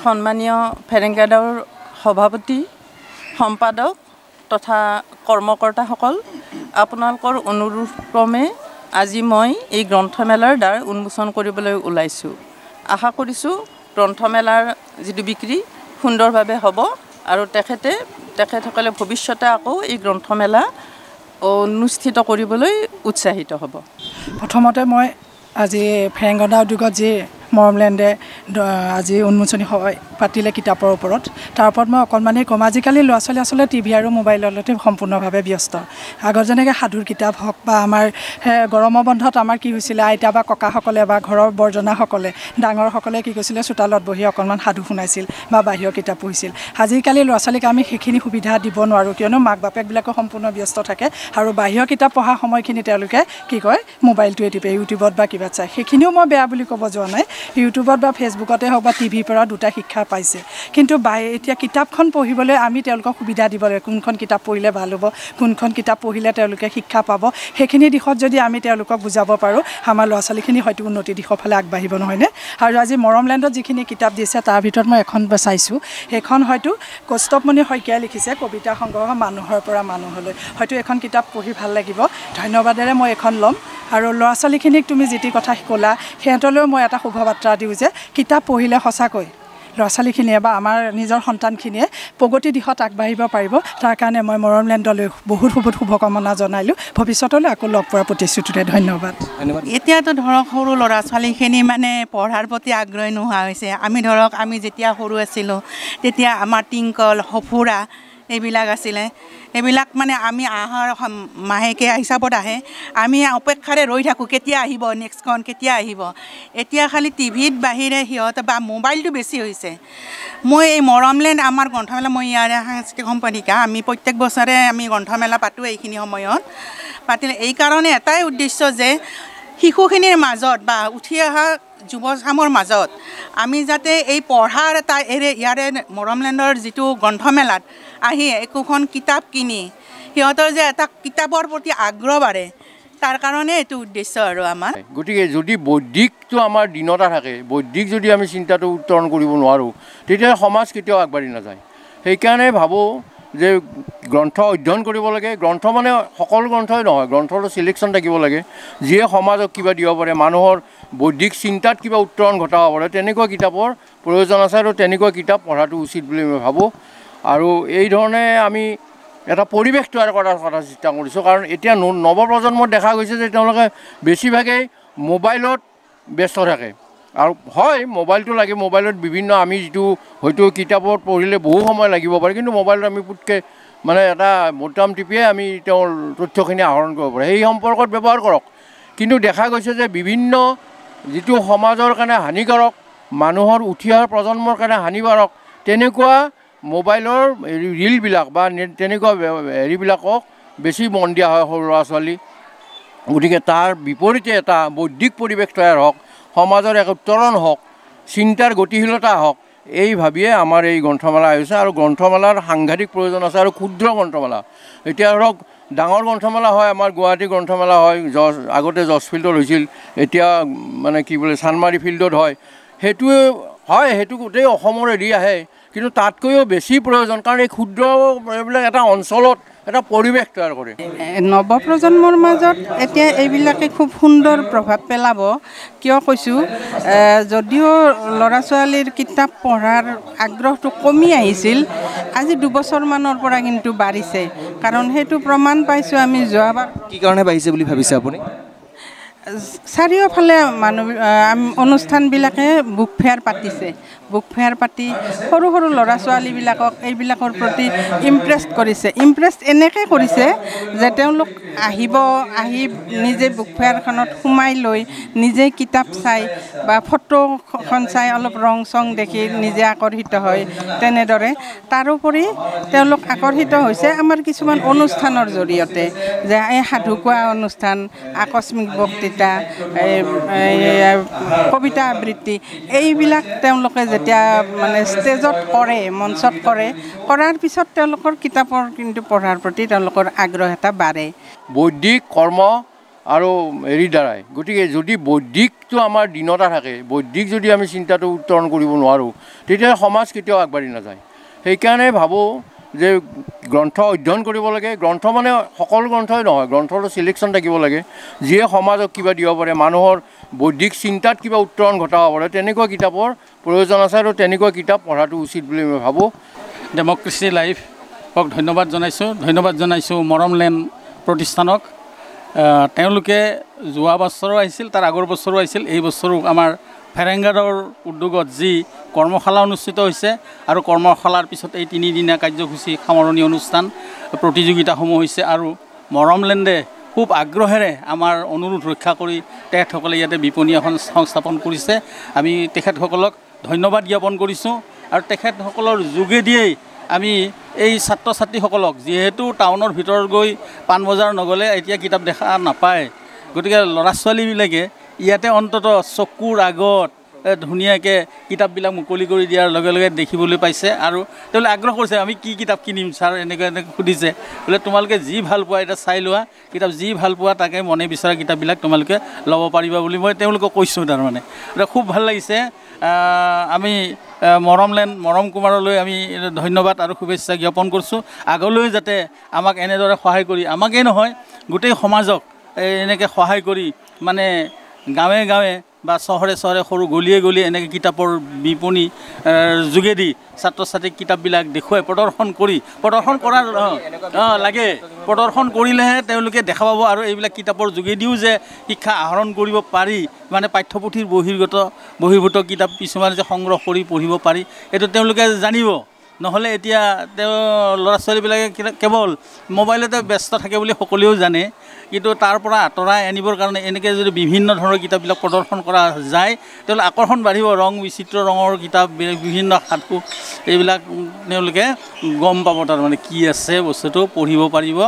সন্মানীয় ফেৰেংগা গাঁৱৰ সভাপতি সম্পাদক তথা কৰ্মকৰ্তাসকল, আপোনালোকৰ অনুৰোধ ক্ৰমে আজি মই এই গ্ৰন্থমেলাৰ দ্বাৰ উন্মোচন কৰিবলৈ ওলাইছোঁ। আশা কৰিছোঁ গ্ৰন্থমেলাৰ যিটো বিক্ৰী সুন্দৰভাৱে হ'ব আৰু তেখেতসকলে ভৱিষ্যতে আকৌ এই গ্ৰন্থমেলা অনুষ্ঠিত কৰিবলৈ উৎসাহিত হ'ব। প্ৰথমতে মই আজি ফেৰেংগা উদ্যোগত যি মৰমলেণ্ডে আজি উন্মোচনী হয় পাতিলে কিতাপৰ ওপৰত, তাৰ ওপৰত মই অকণমানেই ক'ম। আজিকালি ল'ৰা ছোৱালী আচলতে টিভি আৰু মোবাইলতে সম্পূৰ্ণভাৱে ব্যস্ত। আগত যেনেকৈ সাধুৰ কিতাপ হওক বা আমাৰ গৰমৰ বন্ধত আমাৰ কি হৈছিলে, আইতা বা ককাসকলে বা ঘৰৰ বৰজনাসকলে ডাঙৰসকলে কি কৈছিলে, চোতালত বহি অকণমান সাধু শুনাইছিল বা বাহিৰৰ কিতাপ পঢ়িছিল। আজিকালি ল'ৰা ছোৱালীক আমি সেইখিনি সুবিধা দিব নোৱাৰোঁ, কিয়নো মাক বাপেকবিলাকো সম্পূৰ্ণ ব্যস্ত থাকে আৰু বাহিৰৰ কিতাপ পঢ়া সময়খিনি তেওঁলোকে কি কয়, মোবাইলটোৱে টিপে, ইউটিউবত বা কিবা চায়। সেইখিনিও মই বেয়া বুলি ক'ব যোৱা নাই, ইউটিউবত বা ফেচবুকতে হওক বা টিভিৰ পৰা দুটা শিক্ষা পাইছে। কিন্তু এতিয়া কিতাপখন পঢ়িবলৈ আমি তেওঁলোকক সুবিধা দিব লাগে, কোনখন কিতাপ পঢ়িলে ভাল হ'ব, কোনখন কিতাপ পঢ়িলে তেওঁলোকে শিক্ষা পাব। সেইখিনি দিশত যদি আমি তেওঁলোকক বুজাব পাৰোঁ, আমাৰ ল'ৰা ছোৱালীখিনি হয়তো উন্নতি দিশৰ ফালে আগবাঢ়িব, নহয়নে? আৰু আজি মৰমলেণ্ডত যিখিনি কিতাপ দিছে তাৰ ভিতৰত মই এখন চাইছোঁ, সেইখন হয়তো কৌস্তভমণি শইকীয়াই লিখিছে, কবিতা সংগ্ৰহ মানুহৰ পৰা মানুহলৈ। হয়তো এখন কিতাপ পঢ়ি ভাল লাগিব। ধন্যবাদেৰে মই এখন ল'ম। আৰু ল'ৰা ছোৱালীখিনিক তুমি যিটি কথা ক'লা, সিহঁতলৈও মই এটা শুভবাৰ্তা দিওঁ যে কিতাপ পঢ়িলে সঁচাকৈ ল'ৰা ছোৱালীখিনিয়ে বা আমাৰ নিজৰ সন্তানখিনিয়ে প্ৰগতি দিশত আগবাঢ়িব পাৰিব। তাৰ কাৰণে মই মৰমলেণ্ডলৈ বহুত শুভকামনা জনালোঁ। ভৱিষ্যতলৈ আকৌ লগ পোৱাৰ প্ৰতিশ্ৰুতিৰে ধন্যবাদ। এতিয়াতো ধৰক সৰু ল'ৰা ছোৱালীখিনি মানে পঢ়াৰ প্ৰতি আগ্ৰহী নোহোৱা হৈছে। আমি যেতিয়া সৰু আছিলোঁ তেতিয়া আমাৰ টিংকল, সফুৰা এইবিলাক আছিলে। এইবিলাক মানে আমি আহাৰ মাহেকীয়া হিচাপত আহে, আমি অপেক্ষাৰে ৰৈ থাকোঁ কেতিয়া আহিব, নেক্সটখন কেতিয়া আহিব। এতিয়া খালি টিভিত বাহিৰে সিহঁতে বা মোবাইলটো বেছি হৈছে। মই এই মৰমলেণ্ড আমাৰ গ্ৰন্থমেলা, মই ইয়াৰে সাংস্কৃতিক সম্পাদিকা। আমি প্ৰত্যেক বছৰে আমি গ্ৰন্থমেলা পাতোঁ। এইখিনি সময়ত পাতিলে এই কাৰণে এটাই উদ্দেশ্য যে শিশুখিনিৰ মাজত বা উঠি অহা যুৱচামৰ মাজত আমি যাতে এই পঢ়াৰ এটা ইয়াৰে মৰমলেণ্ডৰ যিটো গ্ৰন্থমেলাত আহি একোখন কিতাপ কিনি সিহঁতৰ যে এটা কিতাপৰ প্ৰতি আগ্ৰহ বাঢ়ে, তাৰ কাৰণে এইটো উদ্দেশ্য আৰু আমাৰ। গতিকে যদি বৌদ্ধিকটো আমাৰ দিনতা থাকে, বৌদ্ধিক যদি আমি চিন্তাটো উত্তৰণ কৰিব নোৱাৰোঁ, তেতিয়া সমাজ কেতিয়াও আগবাঢ়ি নাযায়। সেইকাৰণে ভাবোঁ যে গ্ৰন্থ অধ্যয়ন কৰিব লাগে। গ্ৰন্থ মানে সকলো গ্ৰন্থই নহয়, গ্ৰন্থৰ চিলেকশ্যন থাকিব লাগে, যিয়ে সমাজক কিবা দিব পাৰে, মানুহৰ বৌদ্ধিক চিন্তাত কিবা উত্তৰণ ঘটাব পাৰে, তেনেকুৱা কিতাপৰ প্ৰয়োজন আছে আৰু তেনেকুৱা কিতাপ পঢ়াটো উচিত বুলি মই ভাবোঁ। আৰু এই ধৰণে আমি এটা পৰিৱেশ তৈয়াৰ কৰাৰ কথা চেষ্টা কৰিছোঁ। কাৰণ এতিয়া নৱপ্ৰজন্মত দেখা গৈছে যে তেওঁলোকে বেছিভাগেই মোবাইলত ব্যস্ত থাকে। আৰু হয়, মোবাইলটো লাগে, মোবাইলত বিভিন্ন আমি যিটো হয়তো কিতাপত পঢ়িলে বহু সময় লাগিব পাৰে, কিন্তু মোবাইলত আমি পুটকৈ মানে এটা বোতাম টিপিয়ে আমি তেওঁৰ তথ্যখিনি আহৰণ কৰিব পাৰে, সেই সম্পৰ্কত ব্যৱহাৰ কৰক। কিন্তু দেখা গৈছে যে বিভিন্ন যিটো সমাজৰ কাৰণে হানিকাৰক, মানুহৰ উঠি অহা প্ৰজন্মৰ কাৰণে হানিকাৰক, তেনেকুৱা মোবাইলৰ ৰিলবিলাক বা তেনেকুৱা হেৰিবিলাকক বেছি মন দিয়া হয় সৰু ল'ৰা ছোৱালী। গতিকে তাৰ বিপৰীতে এটা বৌদ্ধিক পৰিৱেশ তৈয়াৰ হওক, সমাজৰ এক উত্তৰণ হওক, চিন্তাৰ গতিশীলতা হওক, এই ভাবিয়ে আমাৰ এই গ্ৰন্থমেলা আহিছে। আৰু গ্ৰন্থমেলাৰ সাংঘাতিক প্ৰয়োজন আছে। আৰু ক্ষুদ্ৰ গ্ৰন্থমেলা, এতিয়া ধৰক ডাঙৰ গ্ৰন্থমেলা হয়, আমাৰ গুৱাহাটী গ্ৰন্থমেলা হয়, আগতে জজ ফিল্ডত হৈছিল, এতিয়া মানে কি বোলে চানমাৰী ফিল্ডত হয়। সেইটোৱে হয়, সেইটো গোটেই অসমৰ এৰি আহে, কিন্তু তাতকৈও বেছি প্ৰয়োজন। কাৰণ এই ক্ষুদ্ৰ এইবিলাক এটা অঞ্চলত এটা পৰিৱেশ তৈয়াৰ কৰে। নৱপ্ৰজন্মৰ মাজত এতিয়া এইবিলাকে খুব সুন্দৰ প্ৰভাৱ পেলাব। কিয় কৈছোঁ, যদিও ল'ৰা ছোৱালীৰ কিতাপ পঢ়াৰ আগ্ৰহটো কমি আহিছিল, আজি দুবছৰমানৰ পৰা কিন্তু বাঢ়িছে। কাৰণ সেইটো প্ৰমাণ পাইছোঁ আমি যোৱাবাৰ। কি কাৰণে বাঢ়িছে বুলি ভাবিছে আপুনি? চাৰিওফালে অনুষ্ঠানবিলাকে বুক ফেয়াৰ পাতিছে। বুক ফেয়াৰ পাতি সৰু সৰু ল'ৰা ছোৱালীবিলাকক এইবিলাকৰ প্ৰতি ইমপ্ৰেছ এনেকৈ কৰিছে যে তেওঁলোক আহি নিজে বুক ফেয়াৰখনত সোমাই লৈ নিজে কিতাপ চাই বা ফটোখন চাই অলপ ৰং চং দেখি নিজে আকৰ্ষিত হয়। তেনেদৰে তাৰোপৰি তেওঁলোক আকৰ্ষিত হৈছে আমাৰ কিছুমান অনুষ্ঠানৰ জৰিয়তে, যে এই সাধু কোৱা অনুষ্ঠান, আকস্মিক বক্তৃতা, কবিতা আবৃত্তি, এইবিলাক তেওঁলোকে যেতিয়া মানে ষ্টেজত কৰে, মঞ্চত কৰাৰ পিছত তেওঁলোকৰ কিতাপৰ কিন্তু পঢ়াৰ প্ৰতি তেওঁলোকৰ আগ্ৰহ এটা বাঢ়ে। বৌদ্ধিক কৰ্ম আৰু হেৰিৰ দ্বাৰাই। গতিকে যদি বৌদ্ধিকটো আমাৰ দীনতা থাকে, বৌদ্ধিক যদি আমি চিন্তাটো উত্তৰণ কৰিব নোৱাৰোঁ, তেতিয়া সমাজ কেতিয়াও আগবাঢ়ি নাযায়। সেইকাৰণে ভাবোঁ যে গ্ৰন্থ অধ্যয়ন কৰিব লাগে। গ্ৰন্থ মানে সকলো গ্ৰন্থই নহয়, গ্ৰন্থৰ চিলেকশ্যন থাকিব লাগে, যিয়ে সমাজক কিবা দিব পাৰে, মানুহৰ বৌদ্ধিক চিন্তাত কিবা উত্তৰণ ঘটাব পাৰে, তেনেকুৱা কিতাপৰ প্ৰয়োজন আছে আৰু তেনেকুৱা কিতাপ পঢ়াটো উচিত বুলি মই ভাবোঁ। ডেম'ক্ৰেচি লাইফক ধন্যবাদ জনাইছোঁ মৰমলেণ্ড প্ৰতিষ্ঠানক। তেওঁলোকে যোৱা বছৰো আহিছিল, তাৰ আগৰ বছৰো আহিছিল, এই বছৰো আমাৰ ফেৰেংগাৰৰ উদ্যোগত যি কৰ্মশালা অনুষ্ঠিত হৈছে আৰু কৰ্মশালাৰ পিছত এই 3 দিনীয়া কাৰ্যসূচী সামৰণি অনুষ্ঠান প্ৰতিযোগিতাসমূহ হৈছে আৰু মৰমলেণ্ডে খুব আগ্ৰহেৰে আমাৰ অনুৰোধ ৰক্ষা কৰি তেখেতসকলে ইয়াতে বিপণী এখন সংস্থাপন কৰিছে। আমি তেখেতসকলক ধন্যবাদ জ্ঞাপন কৰিছোঁ আৰু তেখেতসকলৰ যোগেদিয়েই আমি এই ছাত্ৰ ছাত্ৰীসকলক, যিহেতু টাউনৰ ভিতৰত গৈ পাণ বজাৰ নগ'লে এতিয়া কিতাপ দেখা নাপায়, গতিকে ল'ৰা ছোৱালীবিলাকে ইয়াতে অন্ততঃ চকুৰ আগত ধুনীয়াকৈ কিতাপবিলাক মুকলি কৰি দিয়াৰ লগে লগে দেখিবলৈ পাইছে আৰু তেওঁলোকে আগ্ৰহ কৰিছে, আমি কি কিতাপ কিনিম ছাৰ, এনেকৈ সুধিছে। বোলে তোমালোকে যি ভাল পোৱা এতিয়া চাই লোৱা, কিতাপ যি ভাল পোৱা তাকে মনে বিচৰা কিতাপবিলাক তোমালোকে ল'ব পাৰিবা বুলি মই তেওঁলোকক কৈছোঁ। তাৰমানে এতিয়া খুব ভাল লাগিছে। আমি মৰম কুমাৰলৈ আমি ধন্যবাদ আৰু শুভেচ্ছা জ্ঞাপন কৰিছোঁ। আগলৈ যাতে আমাক এনেদৰে সহায় কৰি, আমাকেই নহয় গোটেই সমাজক এনেকৈ সহায় কৰি, মানে গাঁৱে গাঁৱে বা চহৰে চহৰে সৰু গলিয়ে গলিয়ে এনেকৈ কিতাপৰ বিপণী যোগেদি ছাত্ৰ ছাত্ৰীক কিতাপবিলাক দেখুৱাই প্ৰদৰ্শন কৰাৰ লাগে। প্ৰদৰ্শন কৰিলেহে তেওঁলোকে দেখা পাব আৰু এইবিলাক কিতাপৰ যোগেদিও যে শিক্ষা আহৰণ কৰিব পাৰি, মানে পাঠ্যপুথিৰ বহিৰ্ভূত কিতাপ কিছুমান যে সংগ্ৰহ কৰি পঢ়িব পাৰি, এইটো তেওঁলোকে জানিব। নহ'লে এতিয়া ল'ৰা ছোৱালীবিলাকে কেৱল মোবাইলতে ব্যস্ত থাকে বুলি সকলোৱেও জানে, কিন্তু তাৰ পৰা আঁতৰাই আনিবৰ কাৰণে এনেকৈ যদি বিভিন্ন ধৰণৰ কিতাপবিলাক প্ৰদৰ্শন কৰা যায়, তেওঁলোকে আকৰ্ষণ বাঢ়িব। বিচিত্ৰ ৰঙৰ কিতাপ, বিভিন্ন সাধু, এইবিলাক তেওঁলোকে গম পাব তাৰমানে কি আছে বস্তুটো, পঢ়িব পাৰিব